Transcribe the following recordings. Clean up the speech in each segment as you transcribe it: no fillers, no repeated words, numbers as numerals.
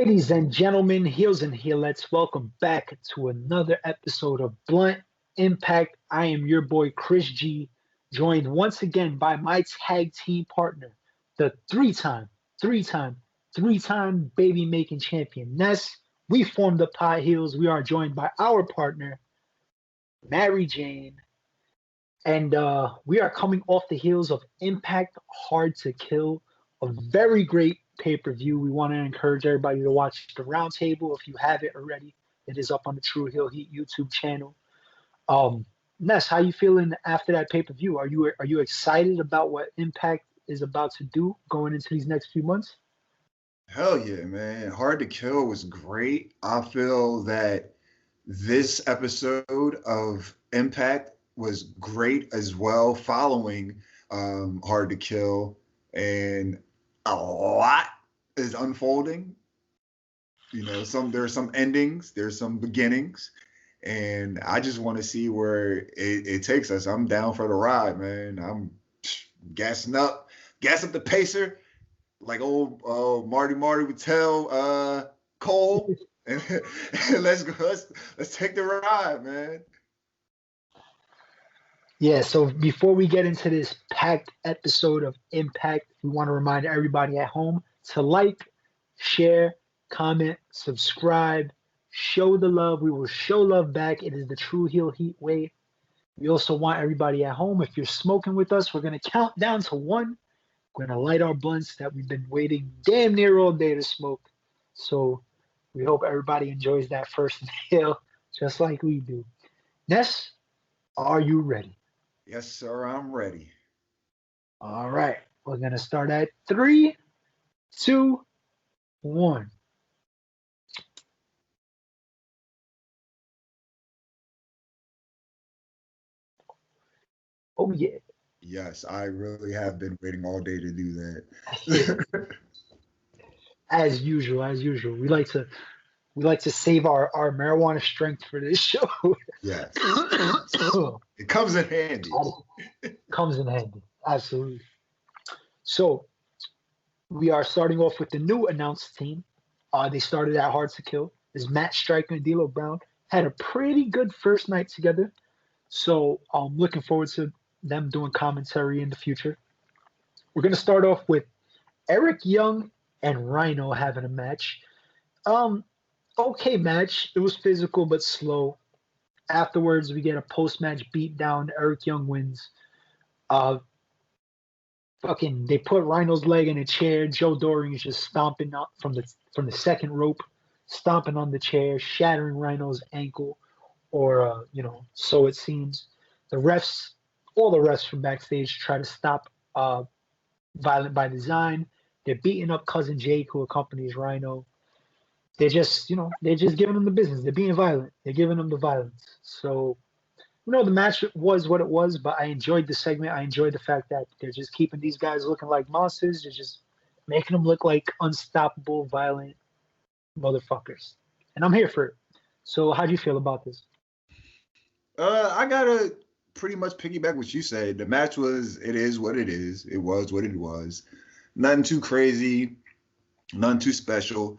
Ladies and gentlemen, heels and heelettes, welcome back to another episode of Blunt Impact. I am your boy Chris G, joined once again by my tag team partner, the three-time, three-time baby-making champion Ness. We formed the Pie Heels. We are joined by our partner, Mary Jane, and we are coming off the heels of Impact Hard to Kill, a very great pay-per-view. We want to encourage everybody to watch the roundtable if you haven't already. It is up on the True Heel Heat YouTube channel. Ness, how you feeling after that pay-per-view? Are you excited about what Impact is about to do going into these next few months? Hell yeah, man. Hard to Kill was great. I feel that this episode of Impact was great as well, following Hard to Kill. And a lot is unfolding. There are some endings, there's some beginnings, and I just want to see where it takes us. I'm down for the ride, man. I'm gassing up the pacer, like old Marty would tell Cole, and let's go. Let's take the ride, man. Yeah, so before we get into this packed episode of Impact, we want to remind everybody at home to like, share, comment, subscribe, show the love. We will show love back. It is the True Heel Heat way. We also want everybody at home, if you're smoking with us, we're going to count down to one. We're going to light our blunts that we've been waiting damn near all day to smoke. So we hope everybody enjoys that first inhale just like we do. Ness, are you ready? Yes, sir, I'm ready. All right. We're going to start at 3, 2, 1. Oh, yeah. Yes, I really have been waiting all day to do that. As usual. We like to save our marijuana strength for this show. Yes. It comes in handy. Comes in handy. Absolutely. So we are starting off with the new announced team. They started at Hard to Kill. Is Matt Striker and D'Lo Brown had a pretty good first night together. So I'm looking forward to them doing commentary in the future. We're going to start off with Eric Young and Rhino having a match. Okay match. It was physical but slow. Afterwards, we get a post-match beatdown. Eric Young wins. They put Rhino's leg in a chair. Joe Doring is just stomping out from the second rope, stomping on the chair, shattering Rhino's ankle, or so it seems. All the refs from backstage try to stop Violent by Design. They're beating up Cousin Jake, who accompanies Rhino. They're just giving them the business. They're being violent. They're giving them the violence. So, the match was what it was, but I enjoyed the segment. I enjoyed the fact that they're just keeping these guys looking like monsters. They're just making them look like unstoppable, violent motherfuckers. And I'm here for it. So how do you feel about this? I gotta pretty much piggyback what you said. The match it is what it is. It was what it was. Nothing too crazy, nothing too special,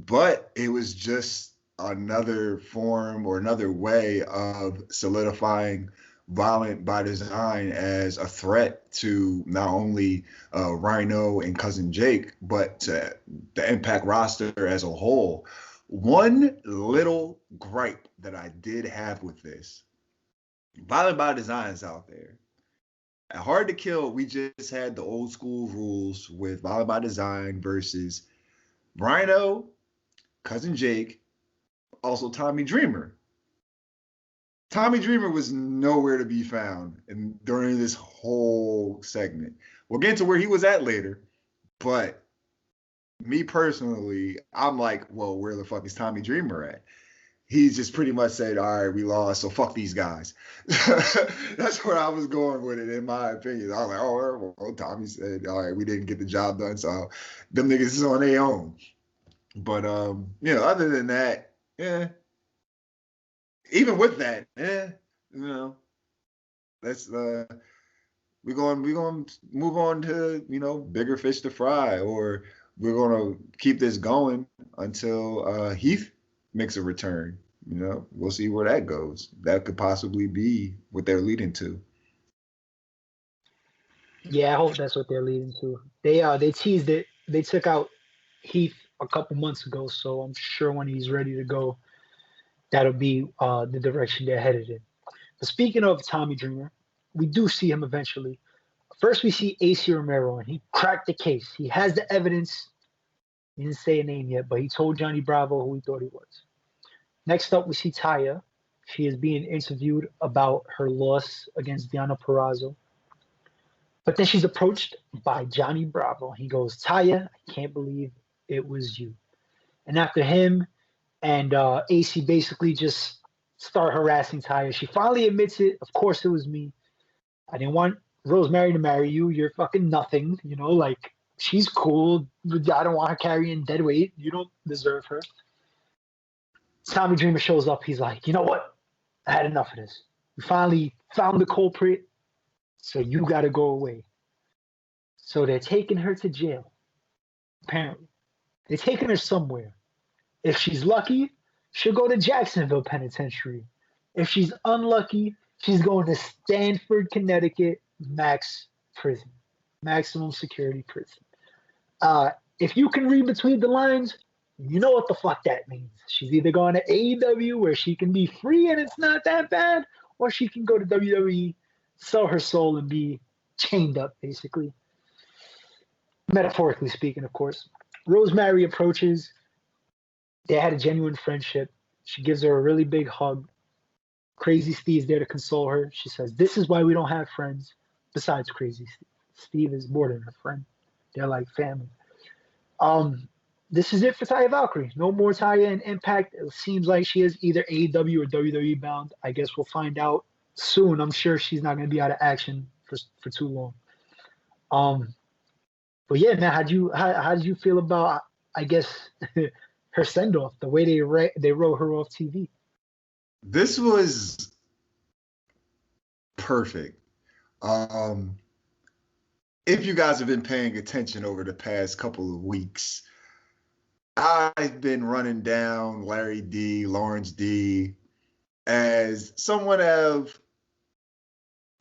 but it was just another form or another way of solidifying Violent by Design as a threat to not only Rhino and Cousin Jake, but to the Impact roster as a whole. One little gripe that I did have with this, Violent by Design is out there. At Hard to Kill, we just had the old school rules with Violent by Design versus Rhino, Cousin Jake, also Tommy Dreamer. Tommy Dreamer was nowhere to be found during this whole segment. We'll get into where he was at later, but me personally, I'm like, well, where the fuck is Tommy Dreamer at? He just pretty much said, all right, we lost, so fuck these guys. That's where I was going with it, in my opinion. I was like, oh, well, Tommy said, all right, we didn't get the job done, so them niggas is on their own. But, other than that, yeah. Even with that, let's we're going to move on to, bigger fish to fry, or we're gonna keep this going until Heath makes a return. We'll see where that goes. That could possibly be what they're leading to. Yeah, I hope that's what they're leading to. They teased it. They took out Heath a couple months ago, so I'm sure when he's ready to go, that'll be the direction they're headed in. But speaking of Tommy Dreamer, we do see him eventually. First, we see AC Romero, and he cracked the case. He has the evidence. He didn't say a name yet, but he told Johnny Bravo who he thought he was. Next up, we see Taya. She is being interviewed about her loss against Diana Perrazzo. But then she's approached by Johnny Bravo. He goes, Taya, I can't believe it was you. And after him and AC basically just start harassing Taya, she finally admits it. Of course it was me. I didn't want Rosemary to marry you. You're fucking nothing. Like, she's cool. I don't want her carrying dead weight. You don't deserve her. Tommy Dreamer shows up. He's like, you know what? I had enough of this. We finally found the culprit, so you got to go away. So they're taking her to jail, apparently. They're taking her somewhere. If she's lucky, she'll go to Jacksonville Penitentiary. If she's unlucky, she's going to Stanford, Connecticut, max prison, maximum security prison. If you can read between the lines, you know what the fuck that means. She's either going to AEW where she can be free and it's not that bad, or she can go to WWE, sell her soul, and be chained up, basically. Metaphorically speaking, of course. Rosemary approaches. They had a genuine friendship. She gives her a really big hug. Crazy Steve's there to console her. She says, this is why we don't have friends besides Crazy Steve. Steve is more than her friend. They're like family. This is it for Taya Valkyrie. No more Taya in Impact. It seems like she is either AEW or WWE bound. I guess we'll find out soon. I'm sure she's not going to be out of action for too long. But yeah, man, how did you feel about, I guess, her send off, the way they wrote her off TV? This was perfect. If you guys have been paying attention over the past couple of weeks, I've been running down Larry D, Lawrence D, as someone of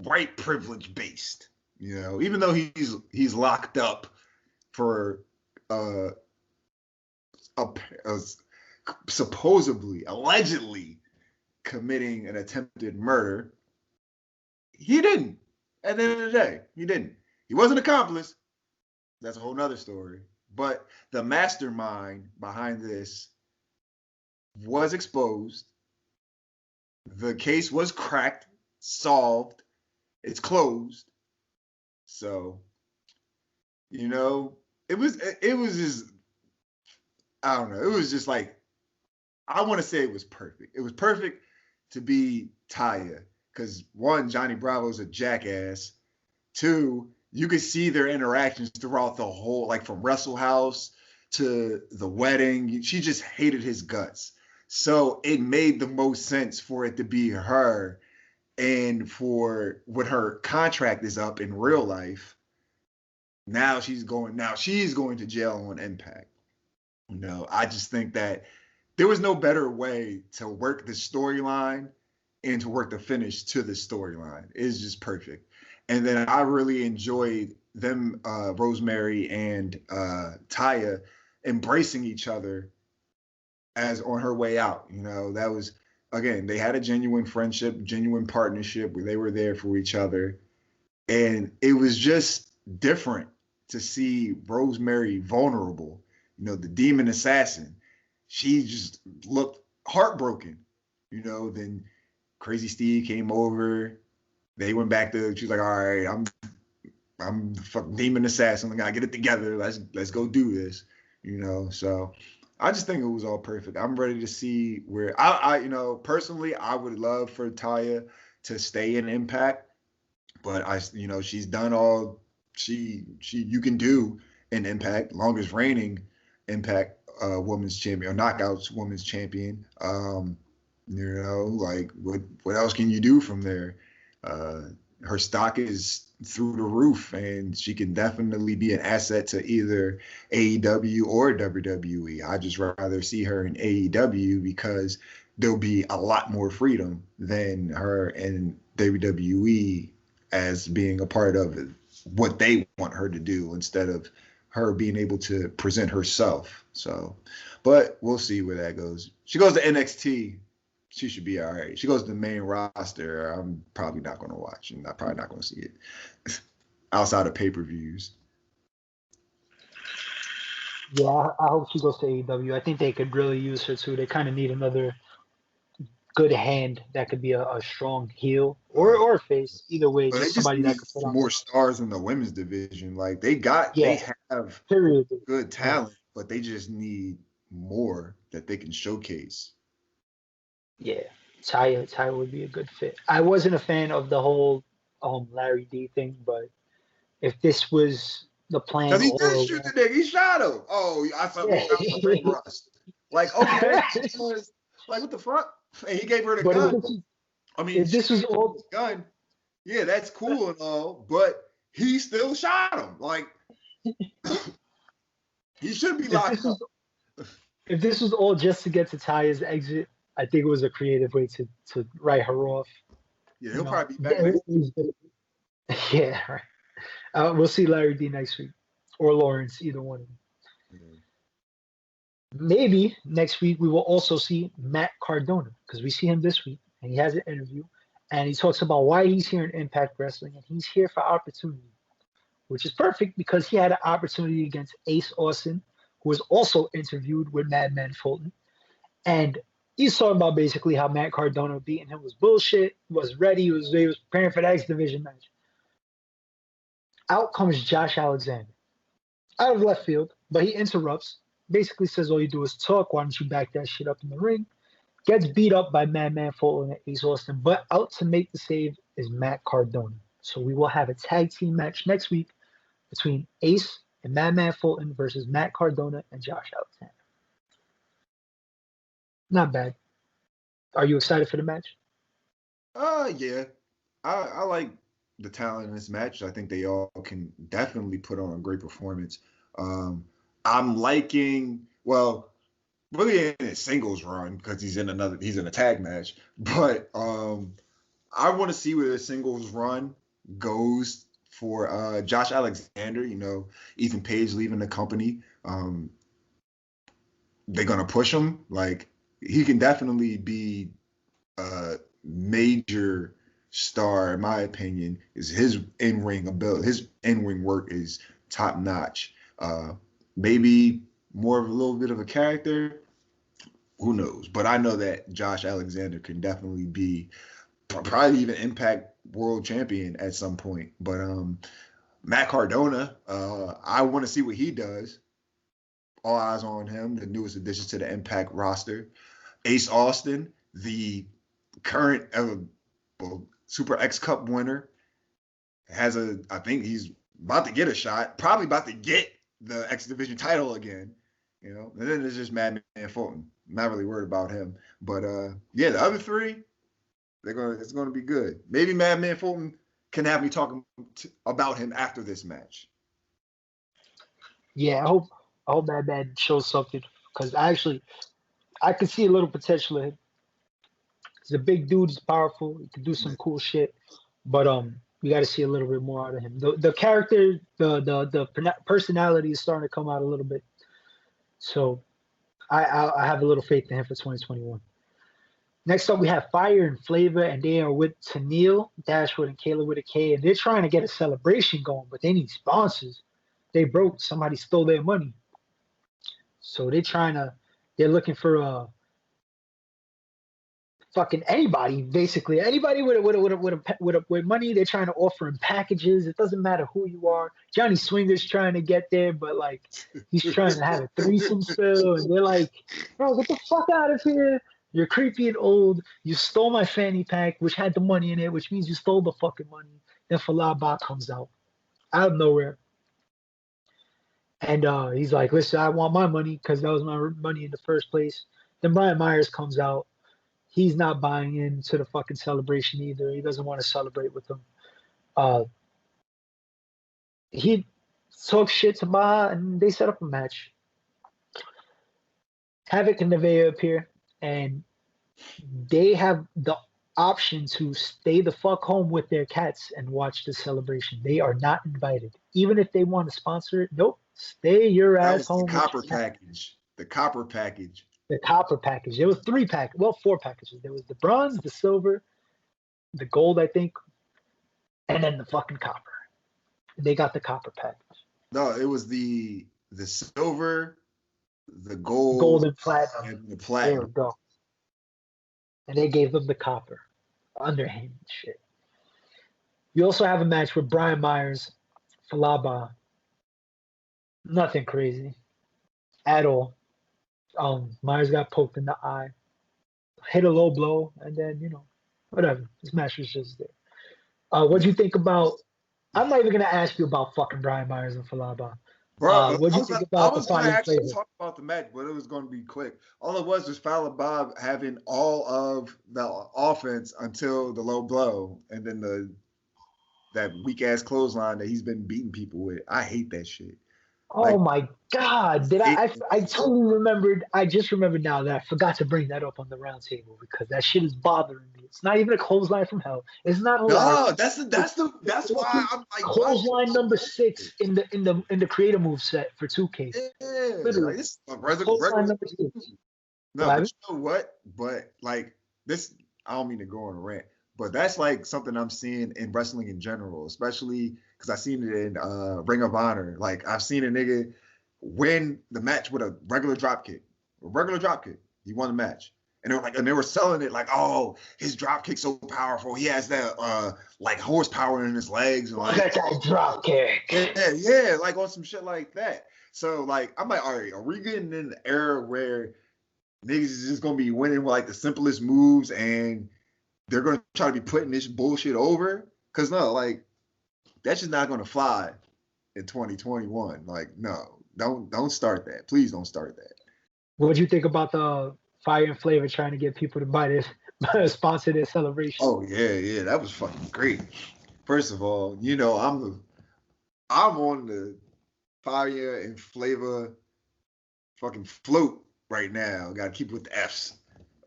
white privilege based. Even though he's locked up for supposedly, allegedly committing an attempted murder, he didn't. At the end of the day, he didn't. He wasn't an accomplice. That's a whole nother story. But the mastermind behind this was exposed. The case was cracked, solved. It's closed. So, it was just, I don't know. It was just like, I want to say it was perfect. It was perfect to be Taya. Because one, Johnny Bravo's a jackass. Two, you could see their interactions throughout the whole, like from Wrestle House to the wedding. She just hated his guts. So it made the most sense for it to be her. And for when her contract is up in real life, now she's going to jail on Impact. I just think that there was no better way to work the storyline and to work the finish to the storyline. It's just perfect. And then I really enjoyed them, Rosemary and Taya, embracing each other as on her way out. That was, again, they had a genuine friendship, genuine partnership where they were there for each other. And it was just different to see Rosemary vulnerable. The demon assassin, she just looked heartbroken. Then Crazy Steve came over. They went back to, she's like, all right, I'm the fucking demon assassin. I gotta get it together. Let's go do this. So I just think it was all perfect. I'm ready to see where I personally, I would love for Taya to stay in Impact, but she's done all you can do in Impact, longest reigning Impact women's champion or Knockouts women's champion. Like what else can you do from there? her stock is through the roof, and she can definitely be an asset to either AEW or WWE. I just rather see her in AEW because there'll be a lot more freedom than her in WWE as being a part of what they want her to do instead of her being able to present herself. So, but we'll see where that goes. She goes to NXT. She should be all right. She goes to the main roster. I'm probably not going to watch, and I'm probably not going to see it outside of pay-per-views. Yeah, I hope she goes to AEW. I think they could really use her too. They kind of need another good hand that could be a strong heel or a face. Either way, But they just just somebody need that could put on. more stars in the women's division. Like they Yeah, have period. good Yeah, talent, but they just need more that they can showcase. yeah. Taya would be a good fit. I wasn't a fan of the whole Larry D thing, but if this was the plan Because he did all shoot the along, nigga. He shot him. Oh, I thought we yeah. shot the ring rust. Like, okay. Like, what the fuck? And he gave her the But gun. I mean, if she this was gave him all the gun. Yeah, that's cool and all, but he still shot him. Like, he should be if locked this up. was if this was all just to get to Taya's exit, I think it was a creative way to write her off. Yeah, You he'll know, probably be back next. yeah. Right. We'll see Larry D next week or Lawrence, either one of them. Yeah. Maybe next week we will also see Matt Cardona because we see him this week and he has an interview and he talks about why he's here in Impact Wrestling and he's here for opportunity, which is perfect because he had an opportunity against Ace Austin, who was also interviewed with Madman Fulton. And he's talking about basically how Matt Cardona beating him was bullshit, was ready, he was preparing for the X Division match. Out comes Josh Alexander out of left field, but he interrupts, basically says all you do is talk, why don't you back that shit up in the ring? Gets beat up by Madman Fulton and Ace Austin, but out to make the save is Matt Cardona. So we will have a tag team match next week between Ace and Madman Fulton versus Matt Cardona and Josh Alexander. Not bad. Are you excited for the match? Yeah. I like the talent in this match. I think they all can definitely put on a great performance. I'm liking, well, really in a singles run because he's in a tag match. But I want to see where the singles run goes for Josh Alexander. You know, Ethan Page leaving the company. They're gonna push him. Like he can definitely be a major star, in my opinion. Is his in-ring ability, his in-ring work is top notch. Maybe more of a little bit of a character. Who knows? But I know that Josh Alexander can definitely be probably even Impact World Champion at some point. But Matt Cardona, I want to see what he does. All eyes on him, the newest addition to the Impact roster. Ace Austin, the current Super X Cup winner, I think he's about to get a shot, probably about to get the X Division title again. You know, and then there's just Madman Fulton. Not really worried about him, but yeah, the other three, it's gonna be good. Maybe Madman Fulton can have me talking about him after this match. Yeah, I hope Madman shows something because I could see a little potential in him. He's a big dude, he's powerful, he can do some cool shit, but we got to see a little bit more out of him. The character, the personality is starting to come out a little bit. So I have a little faith in him for 2021. Next up, we have Fire and Flavor, and they are with Tennille, Dashwood, and Kayla with a K, and they're trying to get a celebration going, but they need sponsors. They broke. Somebody stole their money. So they're looking for fucking anybody, basically. Anybody with money, they're trying to offer in packages. It doesn't matter who you are. Johnny Swinger's trying to get there, but like he's trying to have a threesome still, and they're like, bro, get the fuck out of here. You're creepy and old. You stole my fanny pack, which had the money in it, which means you stole the fucking money. Then Fallah Bah comes out of nowhere. And he's like, listen, I want my money because that was my money in the first place. Then Brian Myers comes out. He's not buying into the fucking celebration either. He doesn't want to celebrate with them. Uh, he talked shit to Baha, and they set up a match. Havoc and Nevaeh appear, and they have the option to stay the fuck home with their cats and watch the celebration. They are not invited. Even if they want to sponsor it, nope. Stay your That ass was the home. copper package. The copper package. The copper package. There was four packages. There was the bronze, the silver, the gold, I think, and then the fucking copper. They got the copper package. No, it was the silver, the gold, Gold and platinum. and the There platinum. we go. And they gave them the copper. Underhand shit. You also have a match with Brian Myers, Falaba. Nothing crazy at all. Myers got poked in the eye, hit a low blow, and then, whatever. This match was just there. What do you think about? I'm not even gonna ask you about fucking Brian Myers and Falaba. Bro, What do you think about the going to Fire actually Flavor? talk about the match, but it was going to be quick. All it was Fowler Bob having all of the offense until the low blow, and then that weak ass clothesline that he's been beating people with. I hate that shit. Oh my God! I totally remembered. I just remembered now that I forgot to bring that up on the round table because that shit is bothering me. It's not even a clothesline from hell. It's not a No, that's why I'm like clothesline number 6 in the creative move set for 2K. Yeah, Literally. like, this Clothesline number 6. No, but you know what? But like this, I don't mean to go on a rant, but that's like something I'm seeing in wrestling in general, especially because I've seen it in Ring of Honor. Like I've seen a nigga win the match with a regular drop kick. A regular drop kick. He won the match. And they were selling it like, oh, his drop kick's so powerful. He has that like horsepower in his legs. And, like, that drop kick. Yeah, like on some shit like that. So like I'm like, all right, are we getting in the era where niggas is just gonna be winning with like the simplest moves and they're gonna try to be putting this bullshit over? Cause no, like that's just not gonna fly in 2021. Like, no, don't start that. Please don't start that. What do you think about the Fire and Flavor trying to get people to buy this, sponsor their celebration? Oh yeah, that was fucking great. First of all, I'm on the Fire and Flavor fucking float right now. Got to keep with the F's.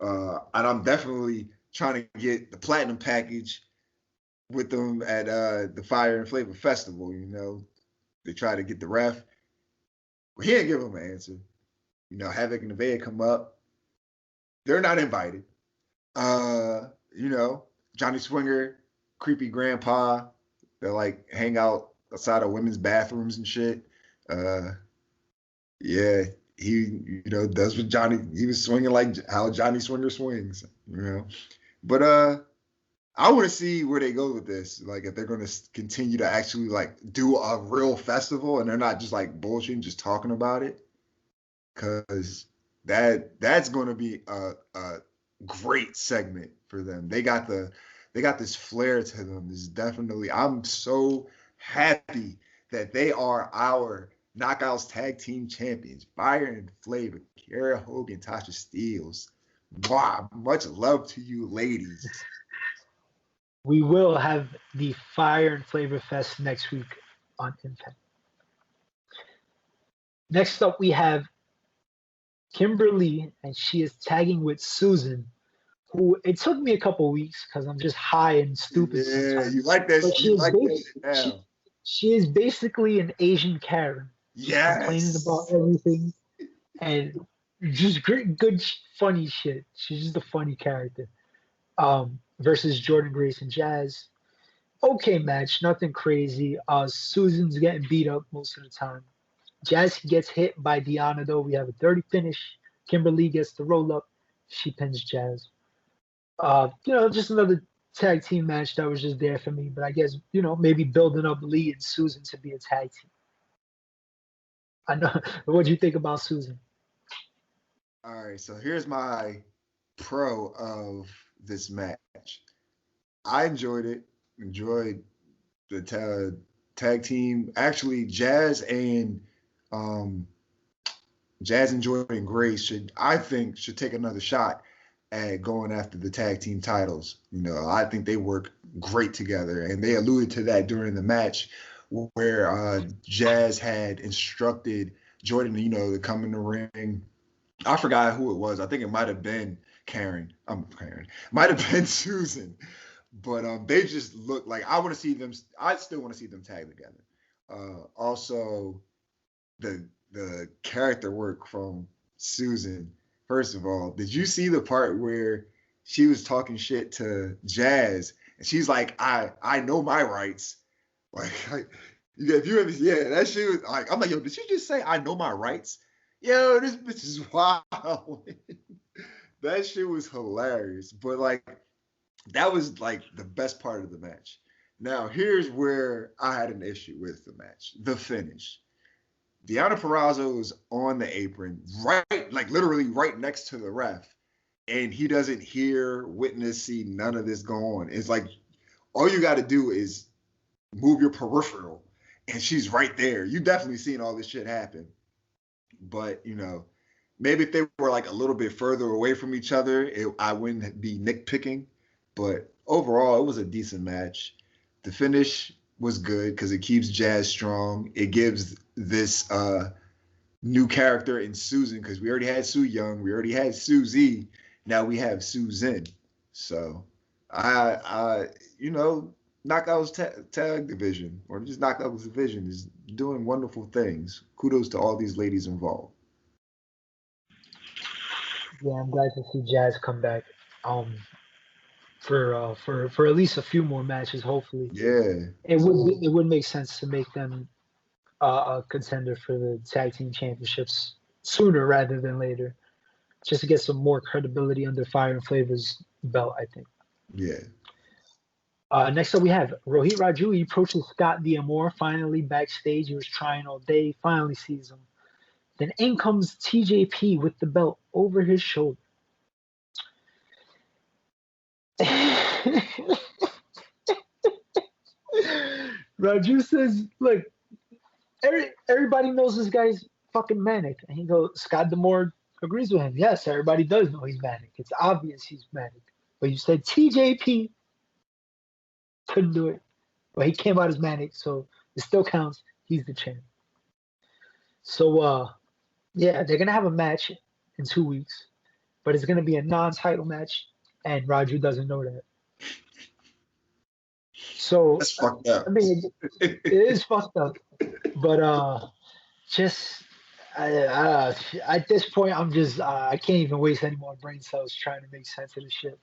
And I'm definitely trying to get the platinum package with them at the Fire and Flavor Festival. They try to get the ref. Well, he didn't give them an answer. Havoc and Nevaeh come up. They're not invited. Johnny Swinger, creepy grandpa. They like hang out outside of women's bathrooms and shit. Yeah, he does what Johnny. He was swinging like how Johnny Swinger swings. But I want to see where they go with this. Like if they're going to continue to actually like do a real festival and they're not just like bullshitting, just talking about it. Because that's going to be a great segment for them. They got this flair to them. This is definitely. I'm so happy that they are our Knockouts Tag Team Champions. Fire and Flavor, Kara Hogan, Tasha Steelz. Wow, much love to you, ladies. We will have the Fire and Flavor Fest next week on Impact. Next up, we have Kimberly, and she is tagging with Susan, who it took me a couple weeks because I'm just high and stupid. Yeah, sometimes. you like that. You like that. She is basically an Asian Karen. Yes. Complaining about everything and just good, funny shit. She's just a funny character. Versus Jordan Grace and Jazz. Okay match, nothing crazy. Susan's getting beat up most of the time. Jazz gets hit by Deanna though. We have a dirty finish. Kimberly gets the roll up. She pins Jazz. Just another tag team match that was just there for me. But I guess, maybe building up Lee and Susan to be a tag team. I know. What do you think about Susan? All right, so here's my pro of this match. I enjoyed it. Enjoyed the tag team. Actually, Jazz and Jordan Grace should take another shot at going after the tag team titles. I think they work great together. And they alluded to that during the match where Jazz had instructed Jordan, to come in the ring. I forgot who it was. I think it might have been Karen. Karen. Might have been Susan. But they just look like I want to see them. I still want to see them tag together. Also, the character work from Susan. First of all, did you see the part where she was talking shit to Jazz and she's like, I know my rights. Like, if you ever, yeah, that shit was like, I'm like, yo, did she just say I know my rights? Yo, this bitch is wild. That shit was hilarious. But like, that was like the best part of the match. Now, here's where I had an issue with the match, the finish. Deonna Purrazzo is on the apron, right, like literally right next to the ref, and he doesn't hear, witness, see none of this go on. It's like all you got to do is move your peripheral, and she's right there. You definitely seen all this shit happen. But, maybe if they were like a little bit further away from each other, I wouldn't be nitpicking. But overall, it was a decent match. The finish was good because it keeps Jazz strong. It gives this new character in Susan, because we already had Su Young, we already had Susie, now we have Susan. So Knockouts tag division, or just Knockouts division, is doing wonderful things. Kudos to all these ladies involved. Yeah, I'm glad to see Jazz come back. For at least a few more matches, hopefully. Yeah, it would make sense to make them a contender for the tag team championships sooner rather than later, just to get some more credibility under Fire and Flavor's belt, I think. Yeah. Next up, we have Rohit Raju. He approaches Scott D'Amore finally backstage. He was trying all day. Finally sees him. Then in comes TJP with the belt over his shoulder. Raju says, "Look, everybody knows this guy's fucking manic." And he goes, Scott D'Amore agrees with him. Yes, everybody does know he's manic. It's obvious he's manic. But you said TJP couldn't do it. But he came out as manic, so it still counts. He's the champ. So, yeah, they're going to have a match in 2 weeks. But it's going to be a non-title match. And Raju doesn't know that. So, that's fucked up. I mean, it is fucked up. But just at this point, I'm just I can't even waste any more brain cells trying to make sense of this shit.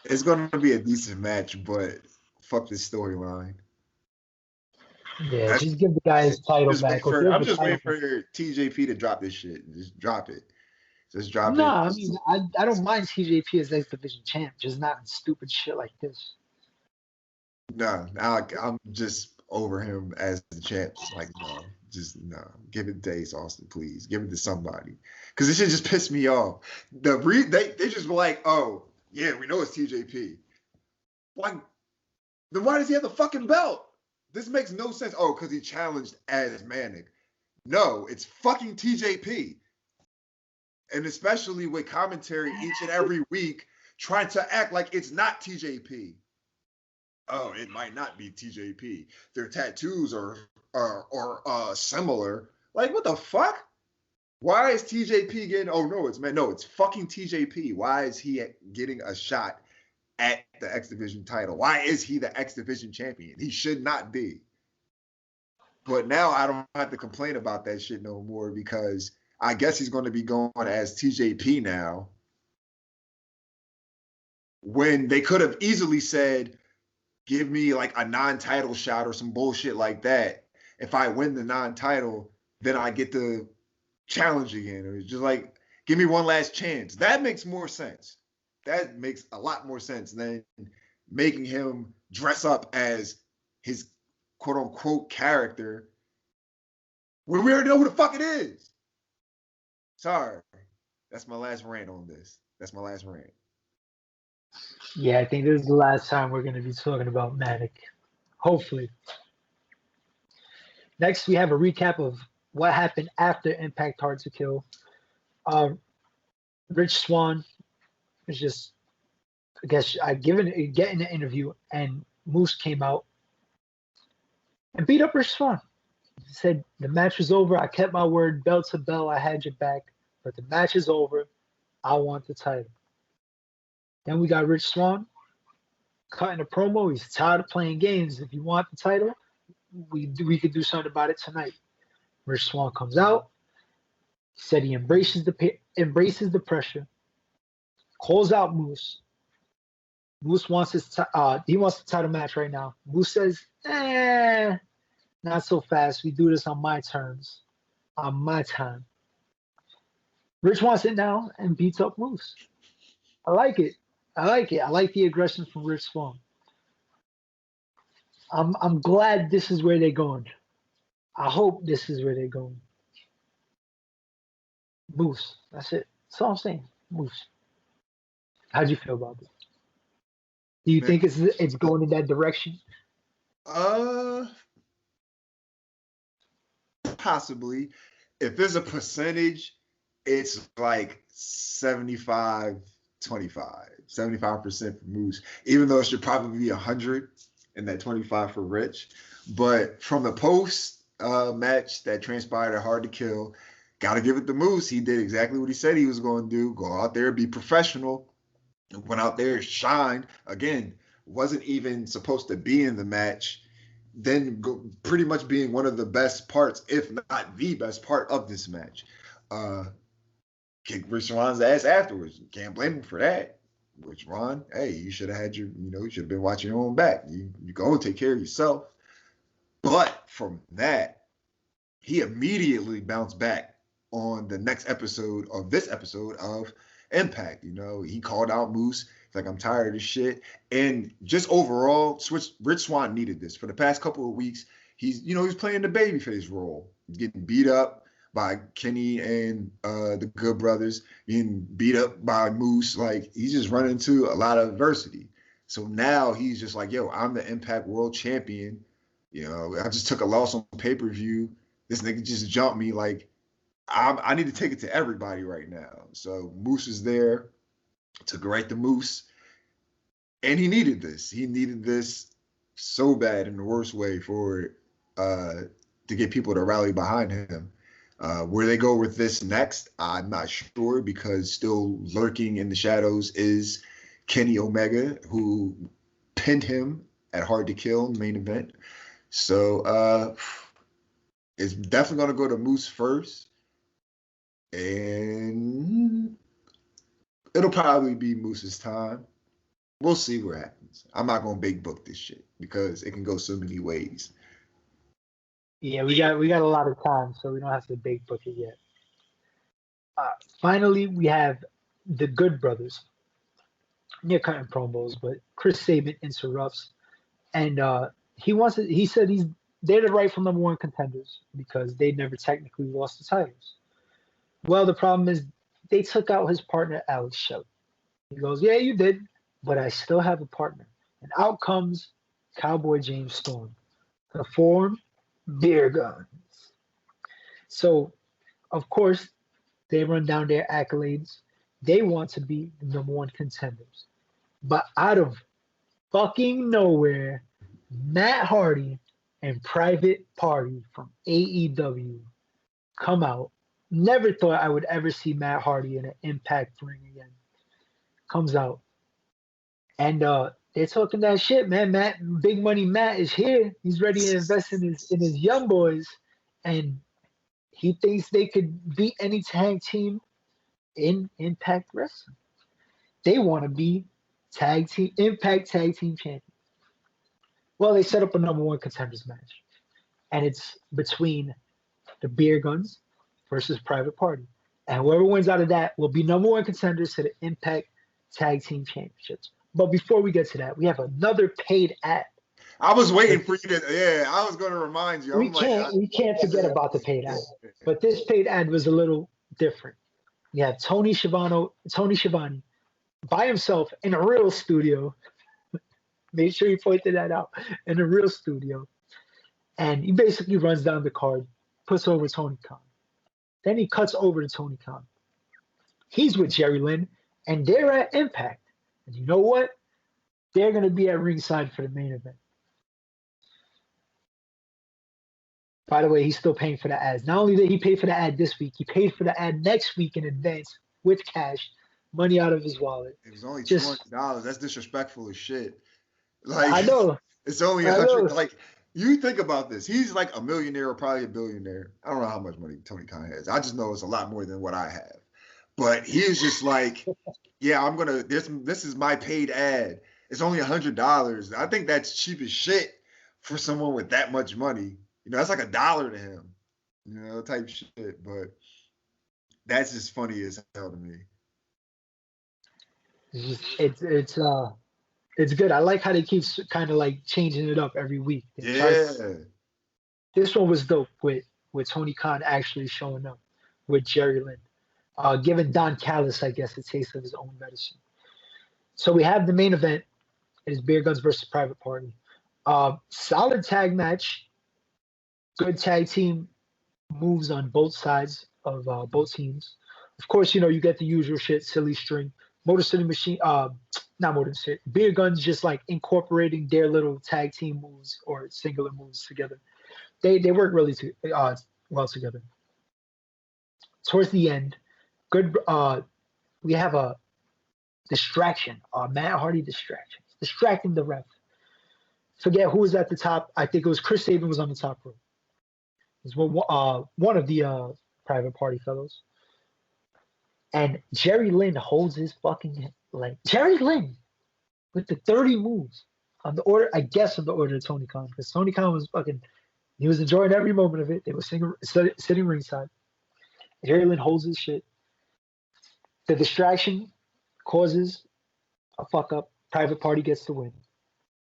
It's going to be a decent match, but fuck this storyline. Yeah, just give the guy his title back. I'm just waiting for TJP to drop this shit. Just drop it. Just drop it. No, I mean, I don't mind TJP as X Division champ, just not in stupid shit like this. No, I'm just over him as the champ. Like, no. Give it to Ace Austin, please. Give it to somebody. Because this shit just pissed me off. They just were like, oh, yeah, we know it's TJP. Like, then why does he have the fucking belt? This makes no sense. Oh, because he challenged as Manic. No, it's fucking TJP. And especially with commentary each and every week trying to act like it's not TJP. Oh, it might not be TJP. Their tattoos are similar. Like, what the fuck? Why is TJP getting? Oh no, it's fucking TJP. Why is he getting a shot at the X Division title? Why is he the X Division champion? He should not be. But now I don't have to complain about that shit no more, because I guess he's going to be going as TJP now. When they could have easily said, give me like a non-title shot or some bullshit like that. If I win the non-title, then I get to challenge again. Or just like, give me one last chance. That makes more sense. That makes a lot more sense than making him dress up as his quote-unquote character when we already know who the fuck it is. Sorry. That's my last rant on this. That's my last rant. Yeah, I think this is the last time we're going to be talking about Manic. Hopefully. Next, we have a recap of what happened after Impact Hard to Kill. Rich Swann is just, I guess, getting an interview and Moose came out and beat up Rich Swann. He said the match was over. I kept my word, bell to bell. I had your back, but the match is over. I want the title. Then we got Rich Swann cutting a promo. He's tired of playing games. If you want the title, we could do something about it tonight. Rich Swann comes out. He said he embraces the pressure. Calls out Moose. Moose wants he wants the title match right now. Moose says, not so fast. We do this on my terms, on my time. Rich wants it now and beats up Moose. I like it. I like the aggression from Rich Swann. I'm glad this is where they're going. I hope this is where they're going. Moose. That's it. That's all I'm saying. Moose. How'd you feel about this? Do you think it's going in that direction? Possibly. If there's a percentage, it's like 75-25, 75% for Moose, even though it should probably be 100 and that 25 for Rich. But from the post match that transpired at Hard to Kill, got to give it to Moose. He did exactly what he said he was going to do. Go out there, be professional. Went out there, shined. Again, wasn't even supposed to be in the match. Then pretty much being one of the best parts, if not the best part of this match. Kicked Rich Swann's ass afterwards. Can't blame him for that. Rich Swann, hey, you should have had you should have been watching your own back. You go and take care of yourself. But from that, he immediately bounced back on the next episode of this episode of Impact. He called out Moose. He's like, I'm tired of this shit. And just overall, Rich Swann needed this. For the past couple of weeks, he's playing the babyface role, getting beat up by Kenny and the Good Brothers, getting beat up by Moose. Like, he's just running into a lot of adversity. So now he's just like, yo, I'm the Impact World Champion. I just took a loss on pay-per-view. This nigga just jumped me. Like, I need to take it to everybody right now. So Moose is there to correct the Moose. And he needed this. He needed this so bad in the worst way to get people to rally behind him. Where they go with this next, I'm not sure, because still lurking in the shadows is Kenny Omega, who pinned him at Hard to Kill main event. So it's definitely going to go to Moose first. And it'll probably be Moose's time. We'll see what happens. I'm not going to big book this shit because it can go so many ways. Yeah, we got a lot of time, so we don't have to big book it yet. Finally, we have the Good Brothers. They're cutting promos, but Chris Sabin interrupts, and he said they're the rightful number one contenders because they never technically lost the titles. Well, the problem is they took out his partner, Alex Shelley. He goes, yeah, you did, but I still have a partner. And out comes Cowboy James Storm to form Beer Guns. So, of course, they run down their accolades. They want to be the number one contenders. But out of fucking nowhere, Matt Hardy and Private Party from AEW come out. Never thought I would ever see Matt Hardy in an Impact ring again. Comes out. And they're talking that shit, man. Big Money Matt is here. He's ready to invest in his young boys. And he thinks they could beat any tag team in Impact Wrestling. They want to be Impact Tag Team Champions. Well, they set up a number one contenders match. And it's between the Beer Guns versus Private Party. And whoever wins out of that will be number one contenders to the Impact Tag Team Championships. But before we get to that, we have another paid ad. I was waiting for you to, I was going to remind you. We can't forget about the paid ad. But this paid ad was a little different. You have Tony Schiavone by himself in a real studio. Make sure you pointed that out. In a real studio. And he basically runs down the card, puts over Tony Khan. Then he cuts over to Tony Khan. He's with Jerry Lynn, and they're at Impact. And you know what? They're going to be at ringside for the main event. By the way, he's still paying for the ads. Not only did he pay for the ad this week, he paid for the ad next week in advance with cash, money out of his wallet. It was only Just $200. That's disrespectful as shit. I Like, know, it's only I 100. know. Like, you think about this. He's like a millionaire or probably a billionaire. I don't know how much money Tony Khan has. I just know it's a lot more than what I have. But he is just like, yeah, I'm gonna. This is my paid ad. It's only $100. I think that's cheap as shit for someone with that much money. You know, that's like $1 to him. You know, type shit. But that's just funny as hell to me. It's good. I like how they keep kind of like changing it up every week. Yeah. This one was dope with Tony Khan actually showing up with Jerry Lynn, giving Don Callis, I guess, a taste of his own medicine. So we have the main event. It is Beer Guns versus Private Party. Solid tag match. Good tag team moves on both sides of both teams. Of course, you know, you get the usual shit, silly string. Motor City Machine, not Motor City, Beer Guns just like incorporating their little tag team moves or singular moves together. They work really well together. Towards the end, good. We have a distraction, Matt Hardy distraction, distracting the ref. Forget who was at the top. I think it was Chris Sabin was on the top rope. It was one of the Private Party fellows. And Jerry Lynn holds his fucking leg. Jerry Lynn with the 30 moves on the order, I guess, of the order of Tony Khan, because Tony Khan was he was enjoying every moment of it. They were sitting ringside. Jerry Lynn holds his shit. The distraction causes a fuck up. Private Party gets the win.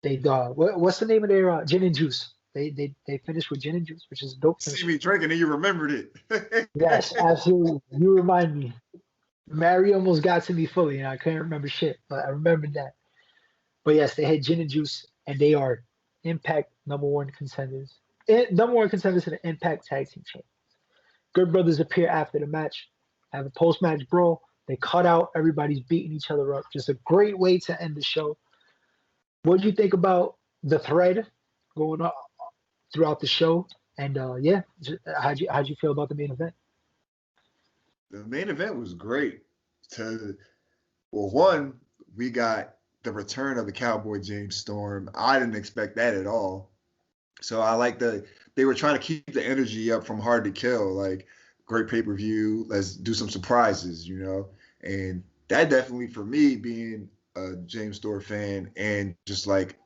They what's the name of their Gin and Juice? They finished with Gin and Juice, which is a dope finish. See me drinking and you remembered it. Yes, absolutely. You remind me. Mary almost got to me fully, and I couldn't remember shit, but I remembered that. But yes, they had Gin and Juice, and they are Impact #1 contenders. #1 contenders to the Impact Tag Team Champions. Good Brothers appear after the match, have a post-match brawl. They cut out. Everybody's beating each other up. Just a great way to end the show. What do you think about the thread going on throughout the show? And yeah, how'd you feel about the main event? The main event was great. One, we got the return of the Cowboy James Storm. I didn't expect that at all. So I like they were trying to keep the energy up from Hard to Kill, like great pay-per-view. Let's do some surprises, you know. And that definitely, for me, being a James Storm fan and just like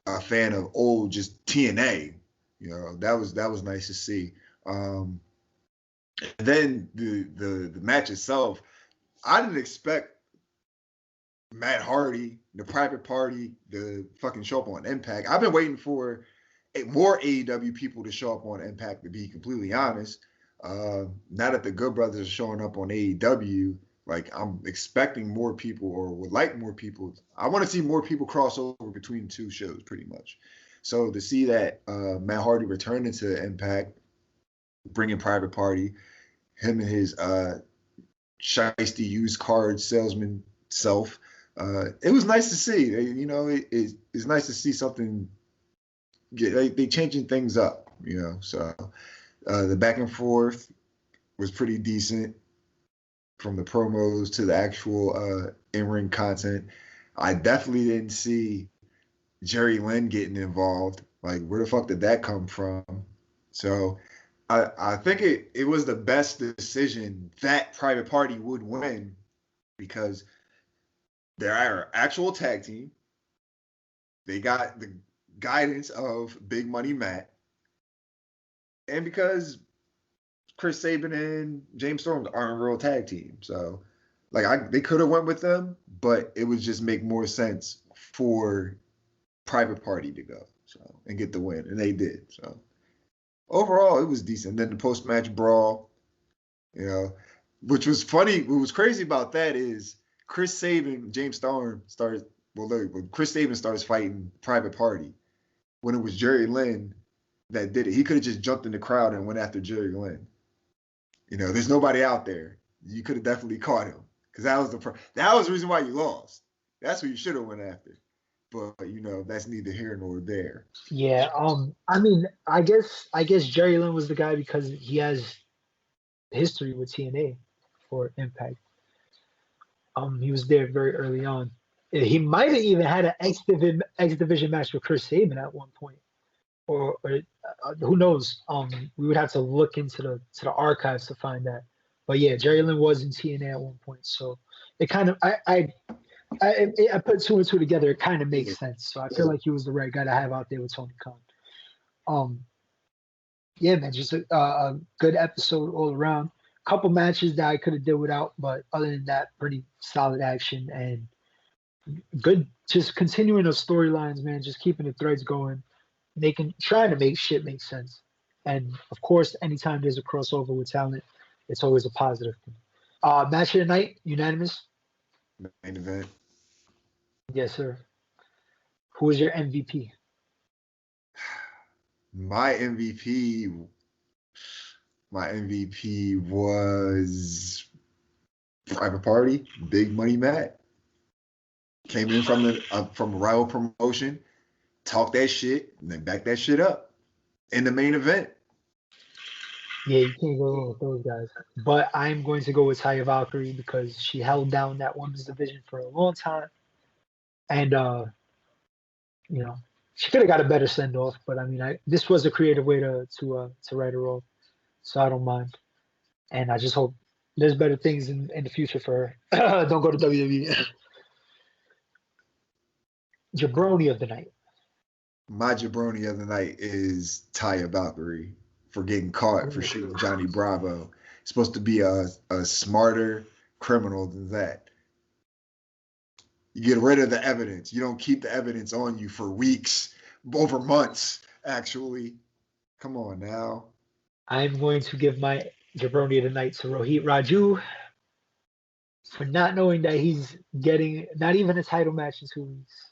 a fan of old just TNA, you know, that was nice to see. Then the match itself, I didn't expect Matt Hardy, the Private Party, to fucking show up on Impact. I've been waiting for more AEW people to show up on Impact, to be completely honest. Now that the Good Brothers are showing up on AEW, like I'm expecting more people, or would like more people. I want to see more people cross over between two shows, pretty much. So to see that Matt Hardy returned into Impact, bringing Private Party, him and his shiesty used card salesman self, it was nice to see. You know, it's nice to see something. They changing things up, you know. So the back and forth was pretty decent, from the promos to the actual in-ring content. I definitely didn't see Jerry Lynn getting involved. Like, where the fuck did that come from? So I think it was the best decision that Private Party would win, because they're our actual tag team. They got the guidance of Big Money Matt. And because Chris Sabin and James Storm aren't a real tag team. So, like, they could have went with them, but it would just make more sense for Private Party to go and get the win. And they did. So, overall, it was decent. Then the post-match brawl, you know, which was funny. What was crazy about that is Chris Sabin, James Storm started, when Chris Sabin starts fighting Private Party, when it was Jerry Lynn that did it. He could have just jumped in the crowd and went after Jerry Lynn. You know, there's nobody out there. You could have definitely caught him, because that was the reason why you lost. That's what you should have went after. but that's neither here nor there. Yeah. I mean, I guess Jerry Lynn was the guy because he has history with TNA for Impact. He was there very early on. He might have even had an X Division match with Chris Sabin at one point, or who knows? We would have to look into the archives to find that. But yeah, Jerry Lynn was in TNA at one point, so it kind of I put two and two together. It kind of makes sense. So I feel like he was the right guy to have out there with Tony Khan. Yeah, man, just a good episode all around. Couple matches that I could have did without, but other than that, pretty solid action and good. Just continuing the storylines, man. Just keeping the threads going, trying to make shit make sense. And of course, anytime there's a crossover with talent, it's always a positive thing. Match of the night, unanimous. Main event. Yes, sir. Who was your MVP? My MVP was Private Party, Big Money Matt. Came in from a rival promotion, talked that shit, and then back that shit up in the main event. Yeah, you can't go wrong with those guys. But I'm going to go with Taya Valkyrie because she held down that women's division for a long time. And she could have got a better send off, but I mean this was a creative way to write her off. So I don't mind. And I just hope there's better things in the future for her. Don't go to WWE. Jabroni of the night. My jabroni of the night is Taya Valkyrie for getting caught for shooting Johnny Bravo. It's supposed to be a smarter criminal than that. You get rid of the evidence. You don't keep the evidence on you for weeks, over months, actually. Come on now. I'm going to give my jabroni of the night to Rohit Raju for not knowing that he's getting not even a title match in 2 weeks,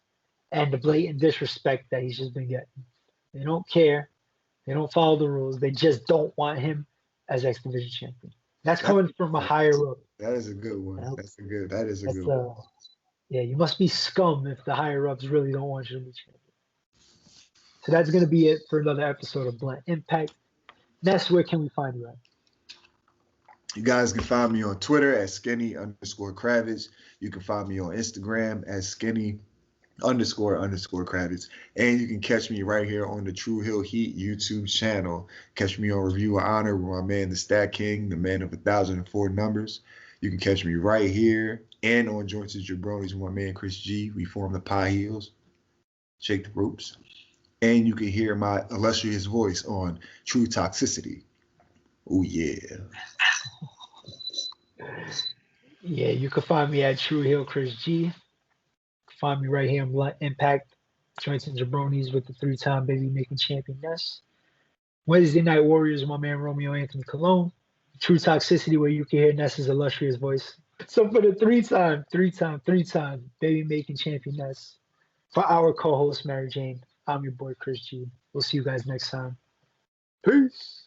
and the blatant disrespect that he's just been getting. They don't care. They don't follow the rules. They just don't want him as X Division champion. That's coming from a higher up. That is a good one. That is a good one. Yeah, you must be scum if the higher ups really don't want you to be champion. So that's going to be it for another episode of Blunt Impact. Ness, where can we find you at? You guys can find me on Twitter at skinny_Kravitz. You can find me on Instagram at skinny__Kravitz. And you can catch me right here on the True Hill Heat YouTube channel. Catch me on Review of Honor with my man, the Stat King, the man of 1,004 numbers. You can catch me right here and on Joints and Jabronis with my man, Chris G. We form the Pie Heels. Shake the ropes. And you can hear my illustrious voice on True Toxicity. Oh, yeah. Yeah, you can find me at True Hill Chris G. You can find me right here on Blunt Impact, Joints and Jabronis with the 3-time baby making champion Ness. Wednesday Night Warriors with my man Romeo Anthony Colon. True Toxicity, where you can hear Ness's illustrious voice. So for the 3-time baby making champion Ness, for our co-host Mary Jane, I'm your boy Chris G. We'll see you guys next time. Peace.